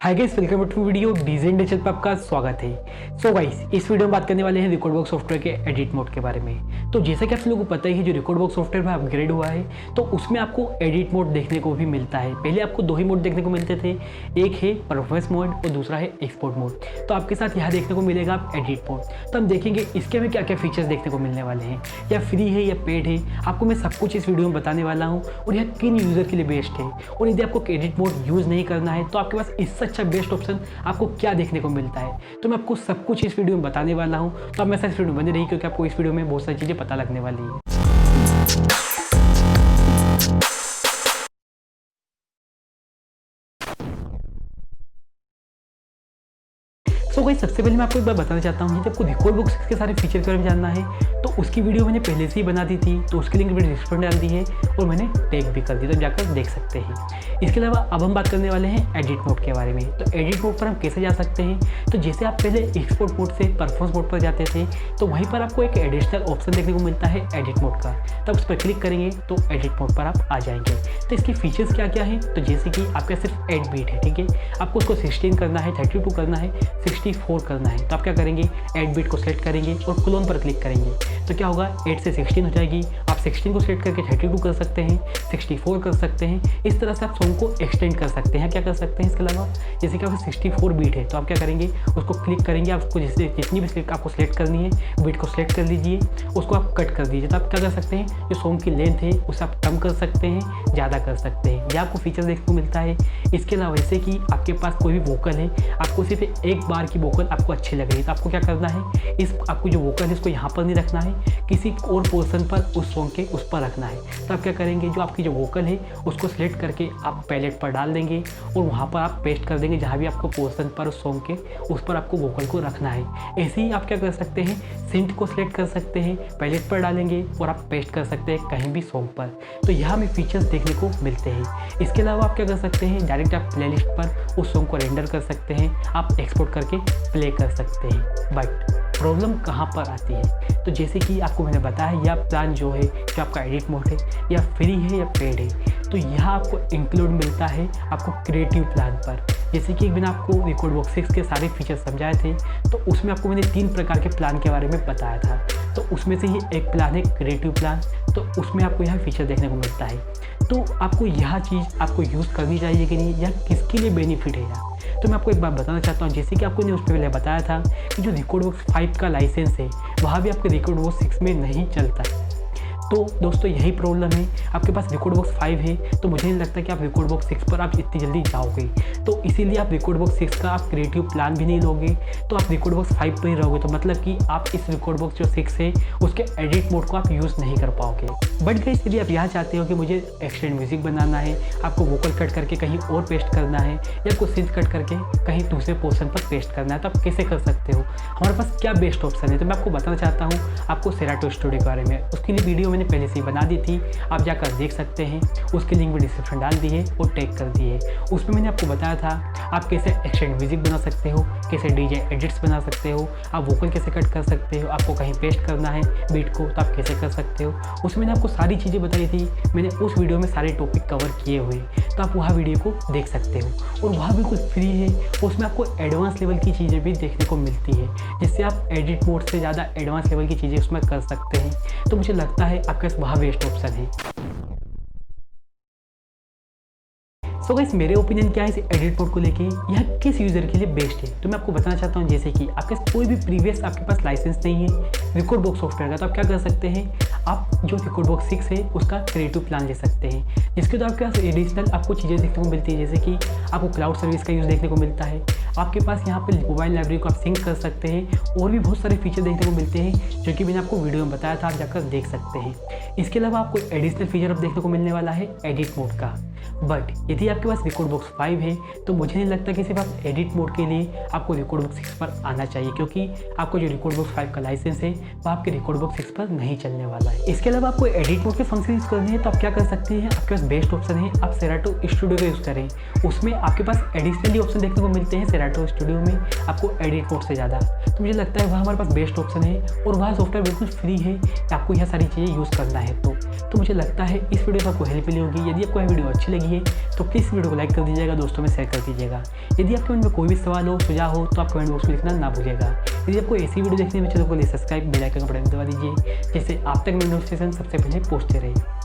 Hi guys, welcome to video DJ nature पर आपका स्वागत है। सो गाइस, इस वीडियो में बात करने वाले हैं रिकॉर्डबॉक्स सॉफ्टवेयर के एडिट मोड के बारे में। तो जैसा कि आप लोगों को पता ही है, जो रिकॉर्डबॉक्स सॉफ्टवेयर में अपग्रेड हुआ है तो उसमें आपको एडिट मोड देखने को भी मिलता है। पहले आपको दो ही मोड देखने को मिलते थे, एक है परफॉर्मेंस मोड और दूसरा है एक्सपोर्ट मोड। तो आपके साथ यहाँ देखने को मिलेगा आप एडिट मोड। तो हम देखेंगे इसके हमें क्या क्या फीचर्स देखने को मिलने वाले हैं, या फ्री है या पेड है, आपको मैं सब कुछ इस वीडियो में बताने वाला हूँ और यह किन यूज़र के लिए बेस्ट है। और यदि आपको एडिट मोड यूज़ नहीं करना है तो आपके पास इससे अच्छा बेस्ट ऑप्शन आपको क्या देखने को मिलता है, तो मैं आपको सब कुछ इस वीडियो में बताने वाला हूं। तो आप मेरे साथ इस वीडियो में बने रहिए, क्योंकि आपको इस वीडियो में बहुत सारी चीज़ें पता लगने वाली है। सो गाइस, सबसे पहले मैं आपको एक बार बताना चाहता हूँ, जब आपको रिकॉर्डबॉक्स के सारे फीचर के बारे में जानना है तो उसकी वीडियो मैंने पहले से ही बना दी थी, तो उसकी लिंक मैंने डिस्क्रिप्शन में डाल दी है और मैंने टैग भी कर दी, तो जाकर देख सकते हैं। इसके अलावा अब हम बात करने वाले हैं एडिट मोड के बारे में। तो एडिट मोड पर हम कैसे जा सकते हैं, तो जैसे आप पहले एक्सपोर्ट मोड से परफॉर्मेंस मोड पर जाते थे तो वहीं पर आपको एक एडिशनल ऑप्शन देखने को मिलता है एडिट मोड का। तब उस पर क्लिक करेंगे तो एडिट मोड पर आप आ जाएंगे। तो इसके फीचर्स क्या क्या हैं, तो जैसे कि आपका सिर्फ 8 बीट है, ठीक है, आपको उसको 16 करना है, 32 करना है, 64 करना है। तो आप क्या करेंगे, 8 बीट को सेलेक्ट करेंगे और क्लोन पर क्लिक करेंगे तो क्या होगा, 8 से 16 हो जाएगी। आप 16 को सेलेक्ट करके 32 कर सकते हैं, 64 कर सकते हैं। इस तरह से आप सॉन्ग को एक्सटेंड कर सकते हैं। क्या कर सकते हैं इसके अलावा, जैसे कि आपको 64 बीट है तो आप क्या करेंगे, उसको क्लिक करेंगे, आपको जितनी भी आपको सेलेक्ट करनी है बीट को सेलेक्ट कर लीजिए, उसको आप कट कर दीजिए। तो आप क्या कर सकते हैं, जो सॉन्ग की लेंथ है उसे आप कम कर सकते हैं, ज़्यादा कर सकते हैं। यह आपको फीचर देखने को मिलता है। इसके अलावा जैसे कि आपके पास कोई भी वोकल है, आपको सिर्फ एक बार की वोकल आपको अच्छी लग रही है तो आपको क्या करना है, इस आपको जो वोकल है इसको यहाँ पर नहीं रखना है, किसी और पोर्शन पर उस सॉन्ग के उस पर रखना है। तो आप क्या करेंगे, जो आपकी जो वोकल है उसको सिलेक्ट करके आप पैलेट पर डाल देंगे और वहाँ पर आप पेस्ट कर देंगे, जहाँ भी आपको पोर्शन पर उस सॉन्ग के उस पर आपको वोकल को रखना है। ऐसे ही आप क्या कर सकते हैं, सिंट को सिलेक्ट कर सकते हैं, पैलेट पर डालेंगे और आप पेस्ट कर सकते हैं कहीं भी सॉन्ग पर। तो यहाँ हमें फीचर्स देखने को मिलते हैं। इसके अलावा आप क्या कर सकते हैं, डायरेक्ट आप प्लेलिस्ट पर उस सॉन्ग को रेंडर कर सकते हैं, आप एक्सपोर्ट करके प्ले कर सकते हैं। बट प्रॉब्लम कहाँ पर आती है, तो जैसे कि आपको मैंने बताया, यह प्लान जो है, जो आपका एडिट मोड है, या फ्री है या पेड है, तो यहाँ आपको इंक्लूड मिलता है आपको क्रिएटिव प्लान पर। जैसे कि मैंने आपको रिकॉर्डबॉक्स 6 के सारे फीचर्स समझाए थे, तो उसमें आपको मैंने 3 प्रकार के प्लान के बारे में बताया था। तो उसमें से ही एक प्लान है क्रिएटिव प्लान, तो उसमें आपको यह फीचर देखने को मिलता है। तो आपको यह चीज़ आपको यूज़ करनी चाहिए कि नहीं, या किसके लिए बेनिफिट है यार। तो मैं आपको एक बात बताना चाहता हूँ, जैसे कि आपको ने उस पर पहले बताया था कि जो रिकॉर्डबॉक्स 5 का लाइसेंस है वहाँ भी आपके रिकॉर्डबॉक्स 6 में नहीं चलता है। तो दोस्तों यही प्रॉब्लम है, आपके पास रिकॉर्डबॉक्स 5 है तो मुझे नहीं लगता कि आप रिकॉर्डबॉक्स 6 पर आप इतनी जल्दी जाओगे। तो इसीलिए आप रिकॉर्डबॉक्स 6 का आप क्रिएटिव प्लान भी नहीं लोगे, तो आप रिकॉर्डबॉक्स 5 पर ही रहोगे। तो मतलब कि आप इस रिकॉर्डबॉक्स जो 6 है उसके एडिट मोड को आप यूज़ नहीं कर पाओगे। बट गाइस, यदि आप यहाँ चाहते हो कि मुझे एक्सटेंड म्यूजिक बनाना है, आपको वोकल कट करके कहीं और पेस्ट करना है, या आपको सिंथ कट करके कहीं दूसरे पोर्शन पर पेस्ट करना है, तो आप कैसे कर सकते हो, हमारे पास क्या बेस्ट ऑप्शन है। तो मैं आपको बताना चाहता हूँ आपको सेराटो स्टूडियो के बारे में। उसके लिए वीडियो मैंने पहले से ही बना दी थी, आप जाकर देख सकते हैं। उसकी लिंक में डिस्क्रिप्शन डाल दी है और टैग कर दी है। उसमें मैंने आपको बताया था आप कैसे एक्सटेंड म्यूजिक बना सकते हो, कैसे डीजे एडिट्स बना सकते हो, आप वोकल कैसे कट कर सकते हो, आपको कहीं पेस्ट करना है बीट को तो आप कैसे कर सकते हो। उसमें मैंने आपको सारी चीज़ें बताई थी। मैंने उस वीडियो में सारे टॉपिक कवर किए हुए, तो आप वहाँ वीडियो को देख सकते हो। और वहाँ बिल्कुल फ्री है, उसमें आपको एडवांस लेवल की चीज़ें भी देखने को मिलती है, जिससे आप एडिट मोड से ज़्यादा एडवांस लेवल की चीज़ें उसमें कर सकते हैं। तो मुझे लगता है आपके पास वहाँ बेस्ट ऑप्शन है। सो गाइस, मेरे ओपिनियन क्या है इस एडिट मोड को लेके, यह किस यूज़र के लिए बेस्ट है, तो मैं आपको बताना चाहता हूँ। जैसे कि आपके कोई भी प्रीवियस आपके पास लाइसेंस नहीं है रिकॉर्डबॉक्स सॉफ्टवेयर का, तो आप क्या कर सकते हैं, आप जो रिकॉर्डबॉक्स 6 है उसका क्रिएटिव प्लान ले सकते हैं, जिसके तो आपके पास एडिशनल आपको चीज़ें देखने को मिलती है। जैसे कि आपको क्लाउड सर्विस का यूज़ देखने को मिलता है, आपके पास यहाँ पर मोबाइल लाइब्रेरी को आप सिंक कर सकते हैं, और भी बहुत सारे फीचर देखने को मिलते हैं जो कि मैंने आपको वीडियो में बताया था, आप जाकर देख सकते हैं। इसके अलावा आपको एडिशनल फीचर अब देखने को मिलने वाला है एडिट मोड का। बट यदि आपके पास रिकॉर्डबॉक्स 5 है तो मुझे नहीं लगता कि सिर्फ आप एडिट मोड के लिए आपको रिकॉर्डबॉक्स 6 पर आना चाहिए, क्योंकि आपको जो रिकॉर्डबॉक्स 5 का लाइसेंस है वो आपके रिकॉर्डबॉक्स 6 पर नहीं चलने वाला है। इसके अलावा आपको एडिट मोड के फंक्शन यूज़ करने हैं तो आप क्या कर सकते हैं, आपके पास बेस्ट ऑप्शन है, आप सेराटो स्टूडियो का यूज़ करें। उसमें आपके पास एडिशनली ऑप्शन देखने को मिलते हैं एडाटो स्टूडियो में आपको एडिट मोड से ज़्यादा। तो मुझे लगता है वह हमारे पास बेस्ट ऑप्शन है और वह सॉफ्टवेयर बिल्कुल फ्री है, आपको यह सारी चीज़ें यूज़ करना है। तो मुझे लगता है इस वीडियो से आपको हेल्प मिली होगी। यदि आपको यह वीडियो अच्छी लगी है तो प्लीज़ वीडियो को लाइक कर दीजिएगा, दोस्तों में शेयर कर दीजिएगा। यदि आपके मन में कोई भी सवाल हो, सुझाव हो तो आप कमेंट बॉक्स में लिखना ना भूलिएगा। यदि आपको ऐसी वीडियो देखने में चैनल को सब्सक्राइब, बेल आइकन का बटन दबा दीजिए, जिससे आप तक मेरी नोटिफिकेशन सबसे पहले पहुंचते रहे।